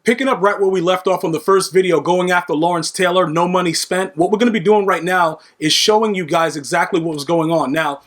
Picking up right where we left off on the first video, going after Lawrence Taylor, no money spent. What we're going to be doing right now is showing you guys exactly what was going on. Now,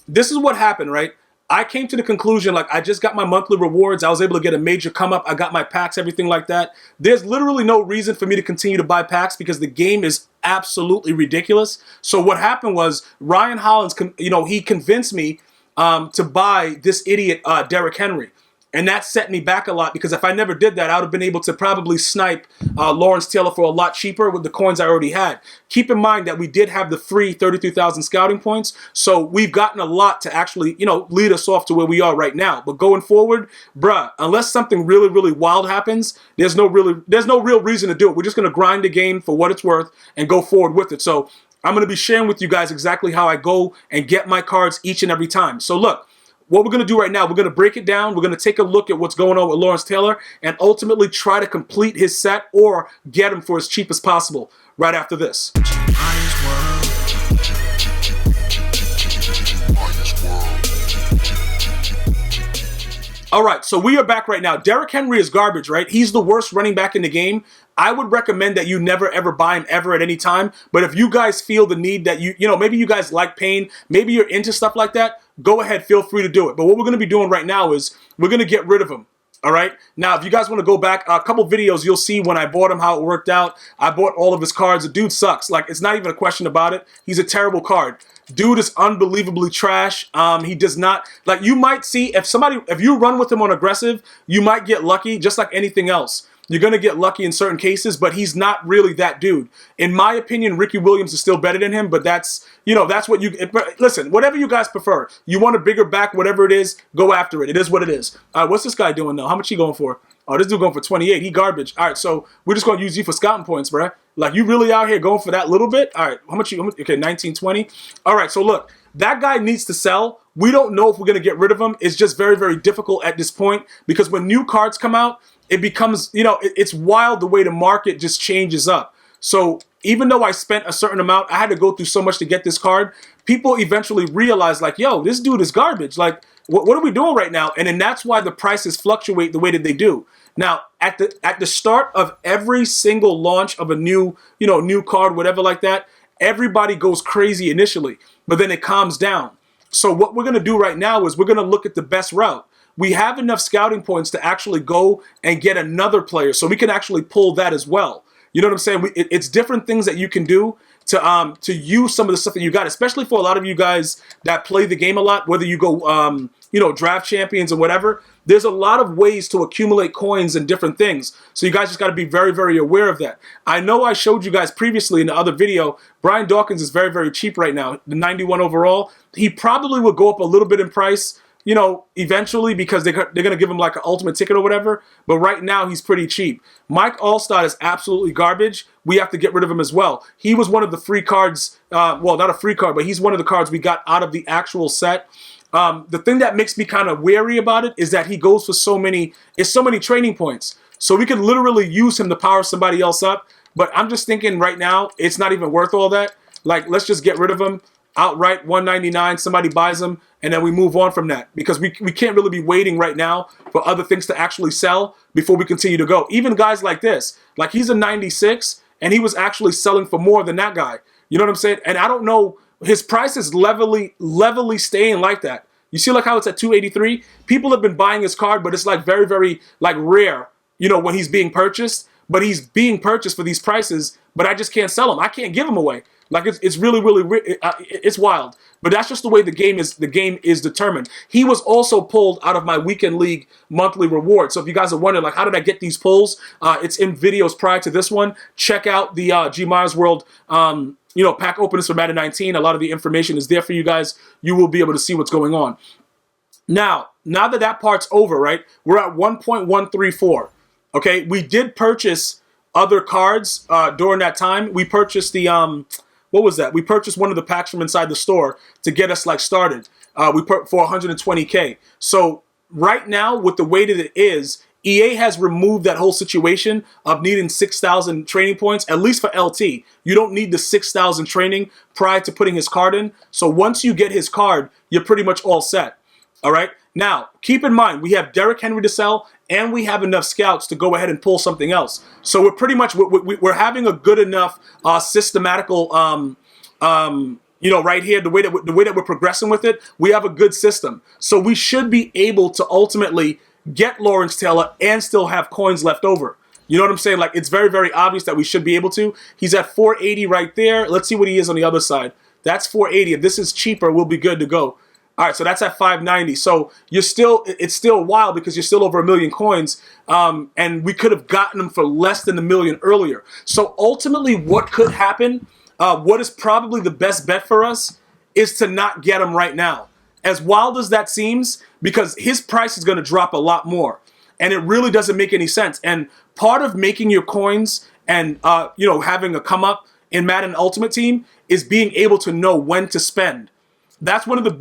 this is what happened, right? I came to the conclusion, like, I just got my monthly rewards. I was able to get a major come up. I got my packs, everything like that. There's literally no reason for me to continue to buy packs because the game is absolutely ridiculous. So what happened was Ryan Hollins, he convinced me to buy this idiot, Derrick Henry. And that set me back a lot because if I never did that, I would have been able to probably snipe Lawrence Taylor for a lot cheaper with the coins I already had. Keep in mind that we did have the free 33,000 scouting points, so we've gotten a lot to actually, lead us off to where we are right now. But going forward, bruh, unless something really, really wild happens, there's no real reason to do it. We're just going to grind the game for what it's worth and go forward with it. So I'm going to be sharing with you guys exactly how I go and get my cards each and every time. So look. What we're going to do right now, we're going to break it down. We're going to take a look at what's going on with Lawrence Taylor and ultimately try to complete his set or get him for as cheap as possible right after this. All right, so we are back right now. Derrick Henry is garbage, right? He's the worst running back in the game. I would recommend that you never, ever buy him ever at any time. But if you guys feel the need that maybe you guys like pain, maybe you're into stuff like that, go ahead, feel free to do it. But what we're going to be doing right now is we're going to get rid of him. All right. Now, if you guys want to go back a couple videos, you'll see when I bought him, how it worked out. I bought all of his cards. The dude sucks. Like, it's not even a question about it. He's a terrible card. Dude is unbelievably trash. He does not, like, you might see if you run with him on aggressive, you might get lucky just like anything else. You're going to get lucky in certain cases, but he's not really that dude. In my opinion, Ricky Williams is still better than him, but that's what you, listen, whatever you guys prefer. You want a bigger back, whatever it is, go after it. It is what it is. All right, what's this guy doing now? How much he going for? Oh, this dude going for 28. He garbage. All right, so we're just going to use you for scouting points, bruh. Like, you really out here going for that little bit? All right, how much, okay, 19, 20. All right, so look, that guy needs to sell. We don't know if we're going to get rid of him. It's just very, very difficult at this point because when new cards come out, it becomes, it's wild the way the market just changes up. So even though I spent a certain amount, I had to go through so much to get this card. People eventually realize, like, yo, this dude is garbage. Like, what are we doing right now? And then that's why the prices fluctuate the way that they do. Now, at the start of every single launch of a new card, whatever like that, everybody goes crazy initially, but then it calms down. So what we're going to do right now is we're going to look at the best route. We have enough scouting points to actually go and get another player, so we can actually pull that as well. You know what I'm saying? It's different things that you can do to use some of the stuff that you got, especially for a lot of you guys that play the game a lot, whether you go, draft champions or whatever. There's a lot of ways to accumulate coins and different things. So you guys just got to be very, very aware of that. I know I showed you guys previously in the other video, Brian Dawkins is very, very cheap right now, the 91 overall. He probably will go up a little bit in price, eventually because they're going to give him like an ultimate ticket or whatever. But right now, he's pretty cheap. Mike Allstott is absolutely garbage. We have to get rid of him as well. He was one of the free cards, well, not a free card, but he's one of the cards we got out of the actual set. The thing that makes me kind of wary about it is that he goes for so many training points. So we could literally use him to power somebody else up. But I'm just thinking right now, it's not even worth all that. Like, let's just get rid of him outright, 199, somebody buys them, and then we move on from that because we can't really be waiting right now for other things to actually sell before we continue to go. Even guys like this, like he's a 96 and he was actually selling for more than that guy. You know what I'm saying? And I don't know, his price is levelly staying like that. You see like how it's at 283? People have been buying his card, but it's like very, very like rare, when he's being purchased, but he's being purchased for these prices, but I just can't sell him. I can't give him away. Like it's really, really, it's wild. But that's just the way the game is determined. He was also pulled out of my weekend league monthly reward. So if you guys are wondering, like, how did I get these pulls? It's in videos prior to this one. Check out the GmiasWorld, pack openers for Madden 19. A lot of the information is there for you guys. You will be able to see what's going on. Now that part's over, right? We're at 1.134. Okay, we did purchase other cards during that time. We purchased the what was that? We purchased one of the packs from inside the store to get us like started. We put for 120K. So right now, with the way that it is, EA has removed that whole situation of needing 6,000 training points, at least for LT. You don't need the 6,000 training prior to putting his card in. So once you get his card, you're pretty much all set. All right. Now, keep in mind, we have Derrick Henry to sell and we have enough scouts to go ahead and pull something else. So we're pretty much, we're having a good enough systematical, right here, the way that we're progressing with it, we have a good system. So we should be able to ultimately get Lawrence Taylor and still have coins left over. You know what I'm saying? Like, it's very, very obvious that we should be able to. He's at 480 right there. Let's see what he is on the other side. That's 480. If this is cheaper, we'll be good to go. All right, so that's at 590. So it's still wild because you're still over 1 million coins, and we could have gotten them for less than 1 million earlier. So ultimately, what could happen, what is probably the best bet for us, is to not get him right now. As wild as that seems, because his price is going to drop a lot more, and it really doesn't make any sense. And part of making your coins and having a come up in Madden Ultimate Team is being able to know when to spend. That's one of the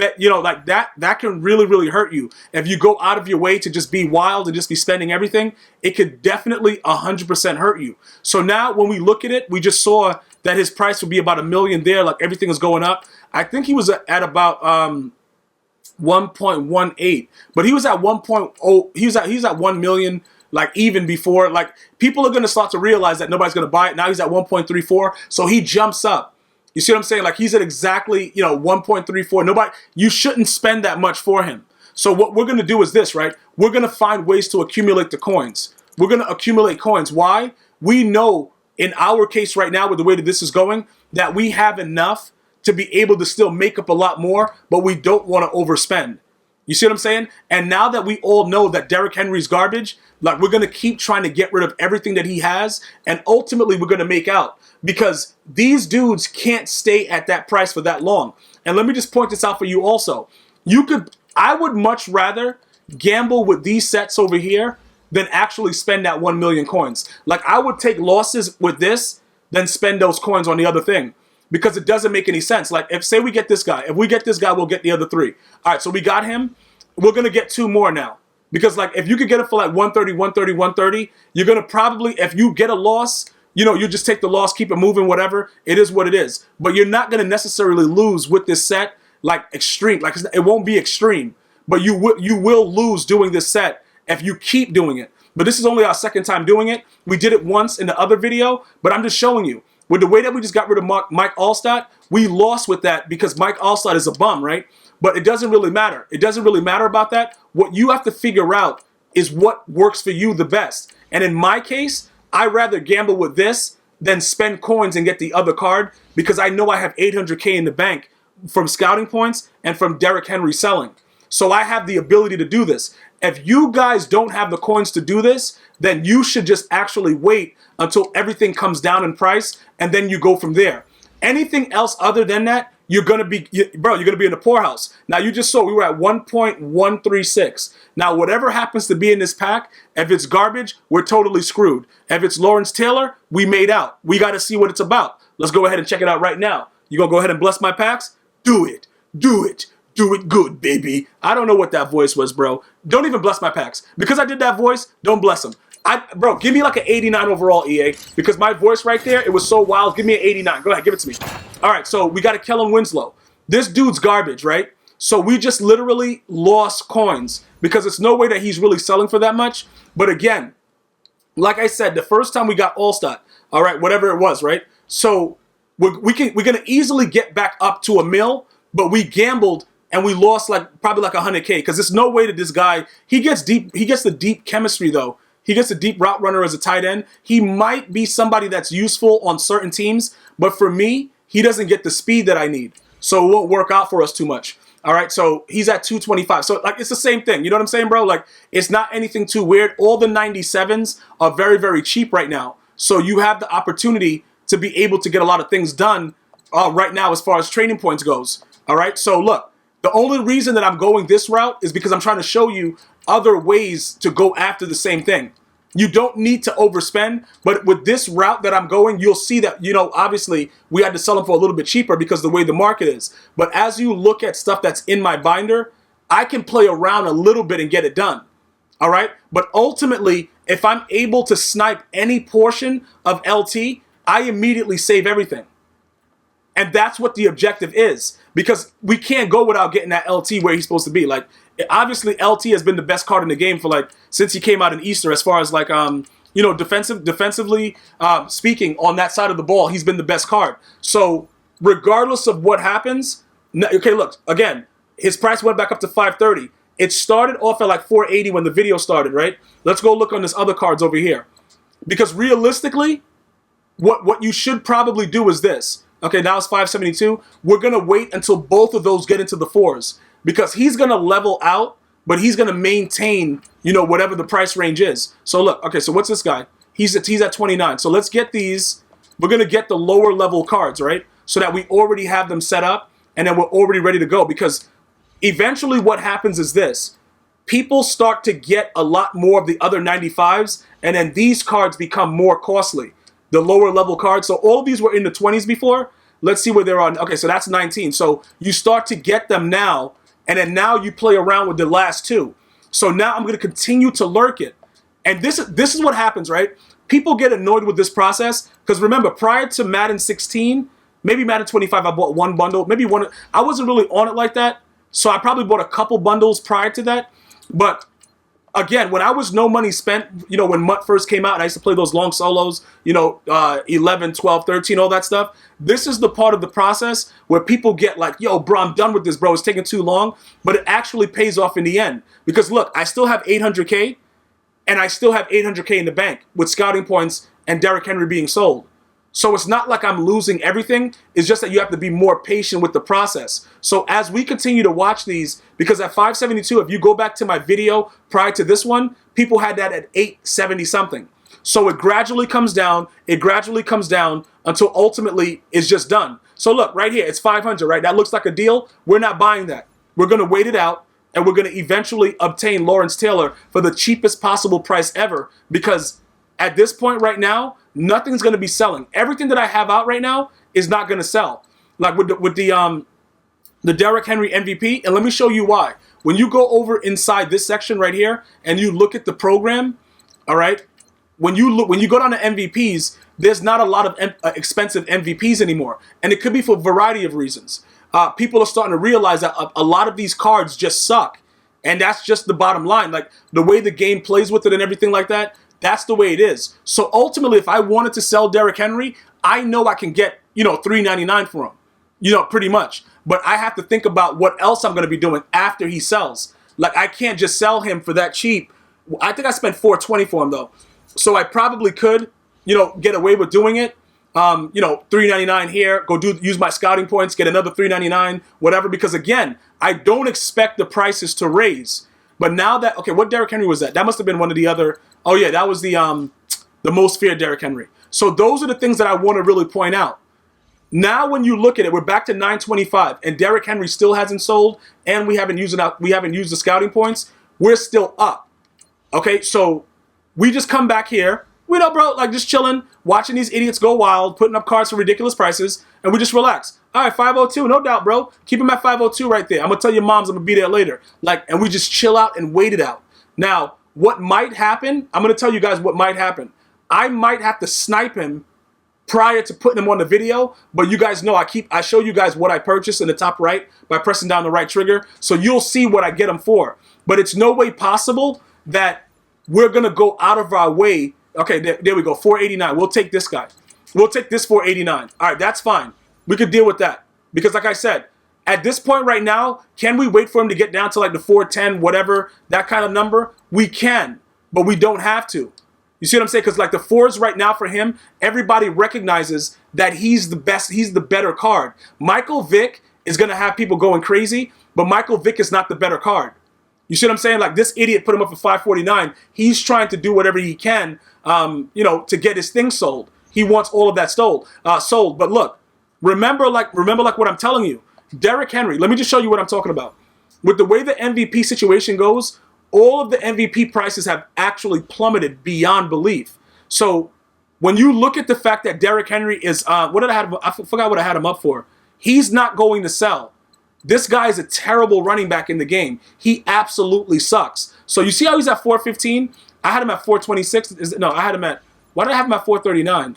that can really, really hurt you. If you go out of your way to just be wild and just be spending everything, it could definitely 100% hurt you. So now when we look at it, we just saw that his price would be about 1 million there, like everything is going up. I think he was at about 1.18, but he was at 1.0. He's at 1 million. Like even before, like people are going to start to realize that nobody's going to buy it. Now he's at 1.34, so he jumps up. You see what I'm saying? Like he's at exactly 1.34. Nobody, you shouldn't spend that much for him. So what we're going to do is this, right? We're going to find ways to accumulate the coins. We're going to accumulate coins. Why? We know in our case right now with the way that this is going that we have enough to be able to still make up a lot more, but we don't want to overspend. You see what I'm saying? And now that we all know that Derrick Henry's garbage, like we're going to keep trying to get rid of everything that he has, and ultimately we're going to make out because these dudes can't stay at that price for that long. And let me just point this out for you also. I would much rather gamble with these sets over here than actually spend that 1 million coins. Like I would take losses with this than spend those coins on the other thing. Because it doesn't make any sense. Like, say we get this guy. If we get this guy, we'll get the other 3. All right, so we got him. We're going to get 2 more now. Because, like, if you could get it for, like, 130, 130, 130, you're going to probably, if you get a loss, you just take the loss, keep it moving, whatever. It is what it is. But you're not going to necessarily lose with this set, like, extreme. Like, it won't be extreme. But you will lose doing this set if you keep doing it. But this is only our second time doing it. We did it once in the other video, but I'm just showing you. With the way that we just got rid of Mike Allstott, we lost with that because Mike Allstott is a bum, right? But it doesn't really matter. It doesn't really matter about that. What you have to figure out is what works for you the best. And in my case, I'd rather gamble with this than spend coins and get the other card because I know I have 800K in the bank from scouting points and from Derrick Henry selling. So I have the ability to do this. If you guys don't have the coins to do this, then you should just actually wait until everything comes down in price, and then you go from there. Anything else other than that, you're going to be in the poorhouse. Now, you just saw we were at 1.136. Now, whatever happens to be in this pack, if it's garbage, we're totally screwed. If it's Lawrence Taylor, we made out. We got to see what it's about. Let's go ahead and check it out right now. You going to go ahead and bless my packs? Do it. Do it. Do it good, baby. I don't know what that voice was, bro. Don't even bless my packs. Because I did that voice, don't bless them. Bro, give me like an 89 overall, EA. Because my voice right there, it was so wild. Give me an 89. Go ahead, give it to me. All right, so we got to Kellen Winslow. This dude's garbage, right? So we just literally lost coins. Because it's no way that he's really selling for that much. But again, like I said, the first time we got Allstott, all right, whatever it was, right? So we're going to easily get back up to $1 million, but we gambled and we lost probably like 100K because there's no way that this guy, he gets the deep chemistry though. He gets a deep route runner as a tight end. He might be somebody that's useful on certain teams, but for me, he doesn't get the speed that I need. So it won't work out for us too much. All right, so he's at 225. So like it's the same thing. You know what I'm saying, bro? Like it's not anything too weird. All the 97s are very, very cheap right now. So you have the opportunity to be able to get a lot of things done right now as far as training points goes. All right, so look. The only reason that I'm going this route is because I'm trying to show you other ways to go after the same thing. You don't need to overspend, but with this route that I'm going, you'll see that, obviously we had to sell them for a little bit cheaper because of the way the market is. But as you look at stuff that's in my binder, I can play around a little bit and get it done. All right? But ultimately, if I'm able to snipe any portion of LT, I immediately save everything. And that's what the objective is. Because we can't go without getting that LT where he's supposed to be. Like, Obviously, LT has been the best card in the game for like since he came out in Easter. As far as like you know, defensively speaking, on that side of the ball, he's been the best card. So regardless of what happens, okay, look again, his price went back up to 530. It started off at like 480 when the video started, right? Let's go look on this other cards over here, because realistically, what you should probably do is this. Okay, now it's 572. We're gonna wait until both of those get into the fours, because he's gonna level out, but he's gonna maintain, you know, whatever the price range is. So look, okay, so what's this guy? He's at 29. So let's get these. We're gonna get the lower level cards, right? So that we already have them set up, and then we're already ready to go. Because eventually, what happens is this: people start to get a lot more of the other 95s, and then these cards become more costly. The lower level cards. So all of these were in the 20s before. Let's see where they're on. Okay, so that's 19. So you start to get them now, and then now you play around with the last two. So now I'm going to continue to lurk it. And this is what happens, right? People get annoyed with this process because remember, prior to Madden 16, maybe Madden 25, I bought one bundle, maybe one. I wasn't really on it like that, so I probably bought a couple bundles prior to that. But again, when I was no money spent, you know, when MUT first came out, and I used to play those long solos, you know, 11, 12, 13, all that stuff. This is the part of the process where people get like, yo, bro, I'm done with this, bro. It's taking too long. But it actually pays off in the end. Because look, I still have 800K, and I still have 800K in the bank with scouting points and Derrick Henry being sold. So it's not like I'm losing everything. It's just that you have to be more patient with the process. So as we continue to watch these, because at 572, if you go back to my video prior to this one, people had that at 870 something. So it gradually comes down. It gradually comes down until ultimately it's just done. So look, right here, it's 500, right? That looks like a deal. We're not buying that. We're going to wait it out, and we're going to eventually obtain Lawrence Taylor for the cheapest possible price ever, because at this point right now, nothing's going to be selling. Everything that I have out right now is not going to sell. Like with the Derrick Henry MVP, and let me show you why. When you go over inside this section right here and you look at the program, all right, when you go down to MVPs, there's not a lot of expensive MVPs anymore, and it could be for a variety of reasons. People are starting to realize that a lot of these cards just suck, and that's just the bottom line. Like the way the game plays with it and everything like that. That's the way it is. So ultimately, if I wanted to sell Derrick Henry, I know I can get, you know, $399 for him, you know, pretty much. But I have to think about what else I'm going to be doing after he sells. Like I can't just sell him for that cheap. I think I spent $420 for him though, so I probably could, you know, get away with doing it. You know, $399 here. Use my scouting points, get another $399, whatever. Because again, I don't expect the prices to raise. But now that, okay, what Derrick Henry was that? That must have been one of the other. Oh yeah, that was the most feared Derrick Henry. So those are the things that I want to really point out. Now when you look at it, we're back to 925, and Derrick Henry still hasn't sold, and we haven't used the scouting points. We're still up. Okay, so we just come back here. We know, bro, like just chilling, watching these idiots go wild, putting up cards for ridiculous prices, and we just relax. All right, 502, no doubt, bro. Keep him at 502 right there. I'm gonna tell your moms I'm gonna be there later. Like, and we just chill out and wait it out. Now, what might happen? I'm gonna tell you guys what might happen. I might have to snipe him prior to putting him on the video, but you guys know I show you guys what I purchased in the top right by pressing down the right trigger, so you'll see what I get him for. But it's no way possible that we're gonna go out of our way. Okay, there we go, 489. We'll take this guy. We'll take this 489. All right, that's fine. We could deal with that. Because like I said, at this point right now, can we wait for him to get down to like the 410, whatever, that kind of number? We can, but we don't have to. You see what I'm saying? Because like the fours right now for him, everybody recognizes that he's the best, he's the better card. Michael Vick is going to have people going crazy, but Michael Vick is not the better card. You see what I'm saying? Like this idiot put him up for 549. He's trying to do whatever he can, you know, to get his thing sold. He wants all of that sold. But look, remember like what I'm telling you. Derrick Henry, let me just show you what I'm talking about. With the way the MVP situation goes, all of the MVP prices have actually plummeted beyond belief. So when you look at the fact that Derrick Henry is, I forgot what I had him up for. He's not going to sell. This guy is a terrible running back in the game. He absolutely sucks. So you see how he's at 415? I had him at 426. No, I had him at, why did I have him at 439?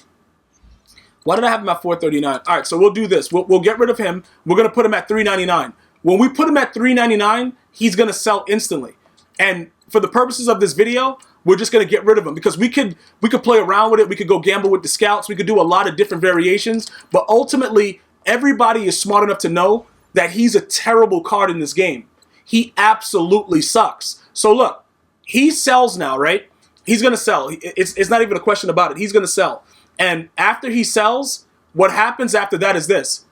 Why did I have him at 439? All right, so we'll do this. We'll get rid of him. We're going to put him at 399. When we put him at 399, he's going to sell instantly. And for the purposes of this video, we're just going to get rid of him because we could play around with it. We could go gamble with the scouts. We could do a lot of different variations. But ultimately, everybody is smart enough to know that he's a terrible card in this game. He absolutely sucks. So look, he sells now, right? He's going to sell. It's not even a question about it. He's going to sell. And after he sells, what happens after that is this.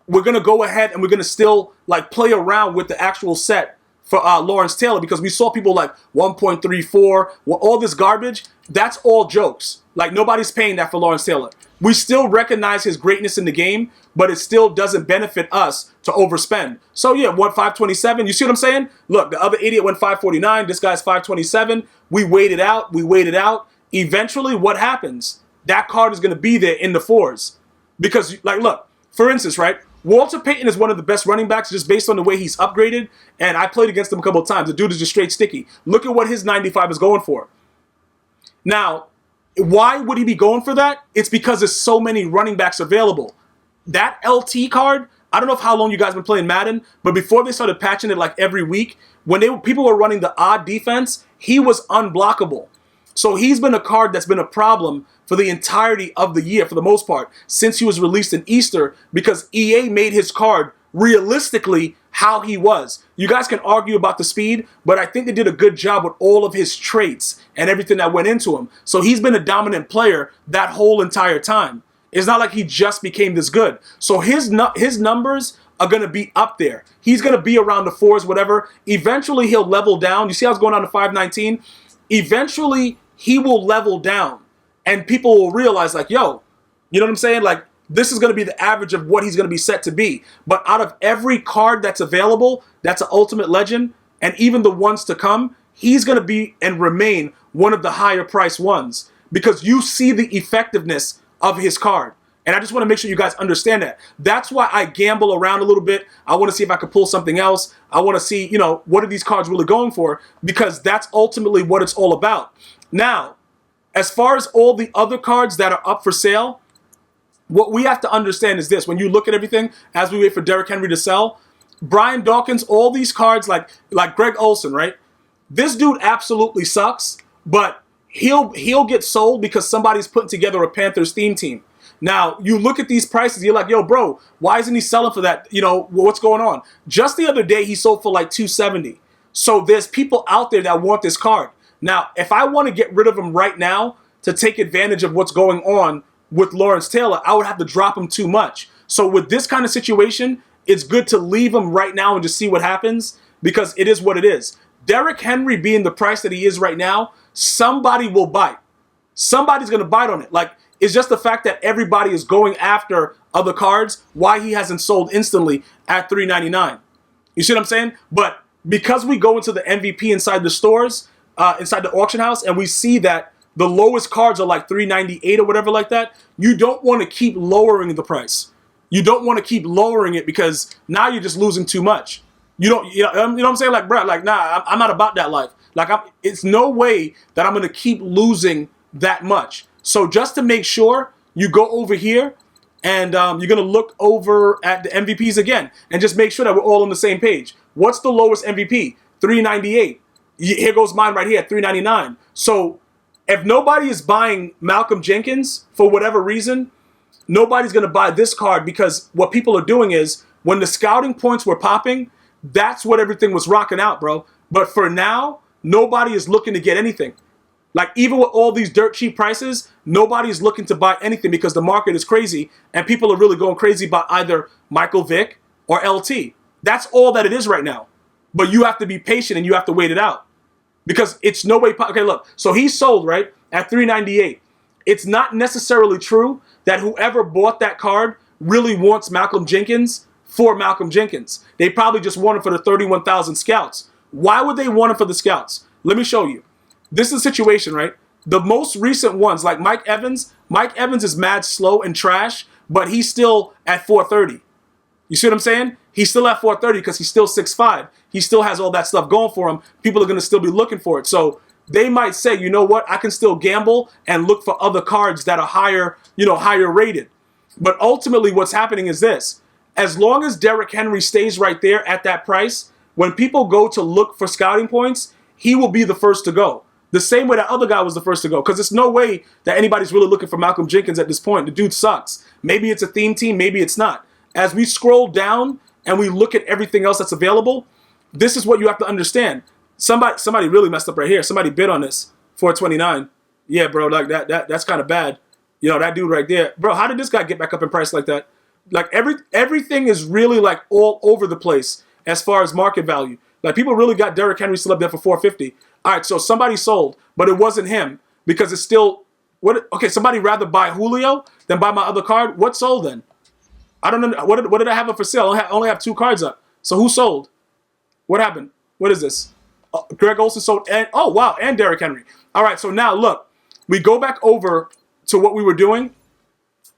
We're going to go ahead and we're going to still like play around with the actual set for Lawrence Taylor because we saw people like 1.34, all this garbage. That's all jokes. Like nobody's paying that for Lawrence Taylor. We still recognize his greatness in the game, but it still doesn't benefit us to overspend. So yeah, what, 527? You see what I'm saying? Look, the other idiot went 549. This guy's 527. We waited out. We waited out. Eventually, what happens? That card is going to be there in the fours. Because, like, look, for instance, right? Walter Payton is one of the best running backs just based on the way he's upgraded. And I played against him a couple of times. The dude is just straight sticky. Look at what his 95 is going for. Now, why would he be going for that? It's because there's so many running backs available. That LT card, I don't know how long you guys been playing Madden, but before they started patching it like every week, when people were running the odd defense, he was unblockable. So he's been a card that's been a problem for the entirety of the year, for the most part, since he was released in Easter, because EA made his card realistically how he was. You guys can argue about the speed, but I think they did a good job with all of his traits and everything that went into him. So he's been a dominant player that whole entire time. It's not like he just became this good. So his numbers are going to be up there. He's going to be around the fours, whatever. Eventually, he'll level down. You see how it's going on to 519? Eventually, he will level down. And people will realize, like, yo, you know what I'm saying? Like, this is going to be the average of what he's going to be set to be. But out of every card that's available, that's an Ultimate Legend, and even the ones to come, he's going to be and remain one of the higher price ones. Because you see the effectiveness of his card. And I just want to make sure you guys understand that. That's why I gamble around a little bit. I want to see if I can pull something else. I want to see, you know, what are these cards really going for? Because that's ultimately what it's all about. Now, as far as all the other cards that are up for sale, what we have to understand is this. When you look at everything, as we wait for Derrick Henry to sell, Brian Dawkins, all these cards like Greg Olsen, right? This dude absolutely sucks, but he'll get sold because somebody's putting together a Panthers theme team. Now, you look at these prices, you're like, yo, bro, why isn't he selling for that? You know, what's going on? Just the other day, he sold for like $270. So there's people out there that want this card. Now, if I want to get rid of him right now to take advantage of what's going on with Lawrence Taylor, I would have to drop him too much. So with this kind of situation, it's good to leave him right now and just see what happens because it is what it is. Derrick Henry being the price that he is right now, somebody will bite. Somebody's going to bite on it. Like, it's just the fact that everybody is going after other cards, why he hasn't sold instantly at $399. You see what I'm saying? But because we go into the MVP inside the stores, inside the auction house, and we see that the lowest cards are like $398 or whatever like that, you don't want to keep lowering the price. You don't want to keep lowering it because now you're just losing too much. You know what I'm saying? Like, bro, like, nah, I'm not about that life. Like, it's no way that I'm going to keep losing that much. So just to make sure, you go over here and you're going to look over at the MVPs again and just make sure that we're all on the same page. What's the lowest MVP? $398. Here goes mine right here at $399. So if nobody is buying Malcolm Jenkins for whatever reason, nobody's going to buy this card because what people are doing is when the scouting points were popping, that's what everything was rocking out, bro. But for now, nobody is looking to get anything. Like, even with all these dirt cheap prices, nobody's looking to buy anything because the market is crazy and people are really going crazy about either Michael Vick or LT. That's all that it is right now. But you have to be patient and you have to wait it out. Because it's no way... Okay, look. So he sold, right, at $398. It's not necessarily true that whoever bought that card really wants Malcolm Jenkins for Malcolm Jenkins. They probably just want him for the 31,000 scouts. Why would they want him for the scouts? Let me show you. This is a situation, right? The most recent ones, like Mike Evans is mad slow and trash, but he's still at 430. You see what I'm saying? He's still at 430 because he's still 6'5". He still has all that stuff going for him. People are going to still be looking for it. So they might say, you know what? I can still gamble and look for other cards that are higher, higher rated. But ultimately what's happening is this. As long as Derrick Henry stays right there at that price, when people go to look for scouting points, he will be the first to go. The same way that other guy was the first to go. Because there's no way that anybody's really looking for Malcolm Jenkins at this point. The dude sucks. Maybe it's a theme team, maybe it's not. As we scroll down and we look at everything else that's available, this is what you have to understand. Somebody really messed up right here. Somebody bid on this. 429. Yeah, bro, like that's kind of bad. You know, that dude right there. Bro, how did this guy get back up in price like that? Like everything is really like all over the place as far as market value. Like people really got Derrick Henry still up there for 450. All right, so somebody sold, but it wasn't him because it's still what? Okay, somebody rather buy Julio than buy my other card. What sold then? I don't know. What did I have up for sale? I only have 2 cards up. So who sold? What happened? What is this? Greg Olsen sold, and oh wow, and Derrick Henry. All right, so now look, we go back over to what we were doing,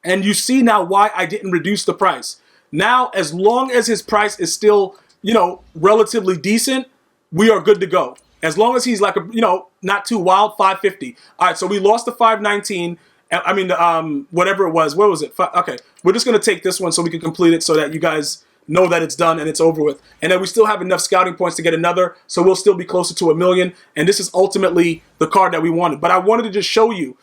and you see now why I didn't reduce the price. Now, as long as his price is still, you know, relatively decent, we are good to go. As long as he's like, you know, not too wild, 550. All right, so we lost the 519. I mean, whatever it was. What was it? Okay, we're just going to take this one so we can complete it so that you guys know that it's done and it's over with. And then we still have enough scouting points to get another, so we'll still be closer to 1 million. And this is ultimately the card that we wanted. But I wanted to just show you.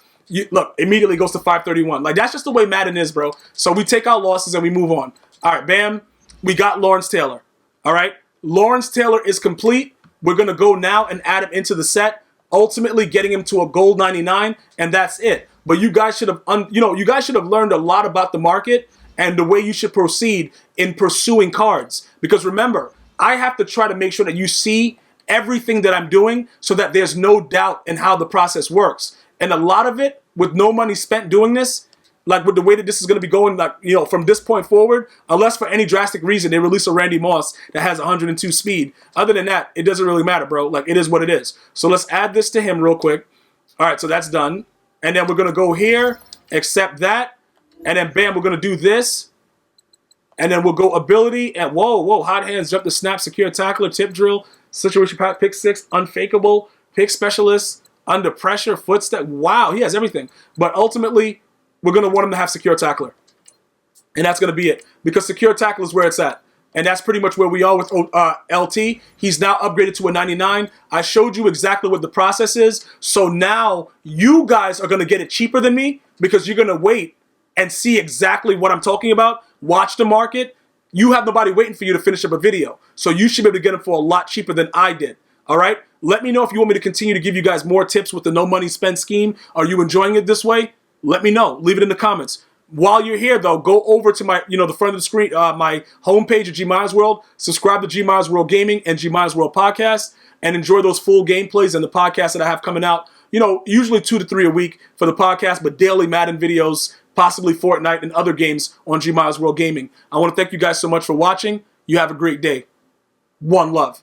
Look, immediately goes to 531. Like, that's just the way Madden is, bro. So we take our losses and we move on. All right, bam. We got Lawrence Taylor. All right, Lawrence Taylor is complete. We're going to go now and add him into the set, ultimately getting him to a gold 99, and that's it. But you guys should have, you guys should have learned a lot about the market and the way you should proceed in pursuing cards. Because remember, I have to try to make sure that you see everything that I'm doing so that there's no doubt in how the process works. And a lot of it, with no money spent doing this, like with the way that this is going to be going, like, you know, from this point forward, unless for any drastic reason they release a Randy Moss that has 102 speed. Other than that, it doesn't really matter, bro. Like, it is what it is. So let's add this to him real quick. All right, so that's done. And then we're going to go here, accept that. And then, bam, we're going to do this. And then we'll go ability. And whoa, hot hands, jump the snap, secure tackler, tip drill, situation pack, pick 6, unfakeable, pick specialist, under pressure, footstep. Wow, he has everything. But ultimately, we're going to want him to have secure tackler. And that's going to be it. Because secure tackle is where it's at. And that's pretty much where we are with LT. He's now upgraded to a 99. I showed you exactly what the process is. So now you guys are going to get it cheaper than me because you're going to wait and see exactly what I'm talking about. Watch the market. You have nobody waiting for you to finish up a video. So you should be able to get them for a lot cheaper than I did. All right? Let me know if you want me to continue to give you guys more tips with the no money spent scheme. Are you enjoying it this way? Let me know. Leave it in the comments. While you're here, though, go over to my, the front of the screen, my homepage at GmiasWorld. Subscribe to GmiasWorld Gaming and GmiasWorld Podcast, and enjoy those full gameplays and the podcasts that I have coming out. Usually 2 to 3 a week for the podcast, but daily Madden videos, possibly Fortnite and other games on GmiasWorld Gaming. I want to thank you guys so much for watching. You have a great day. One love.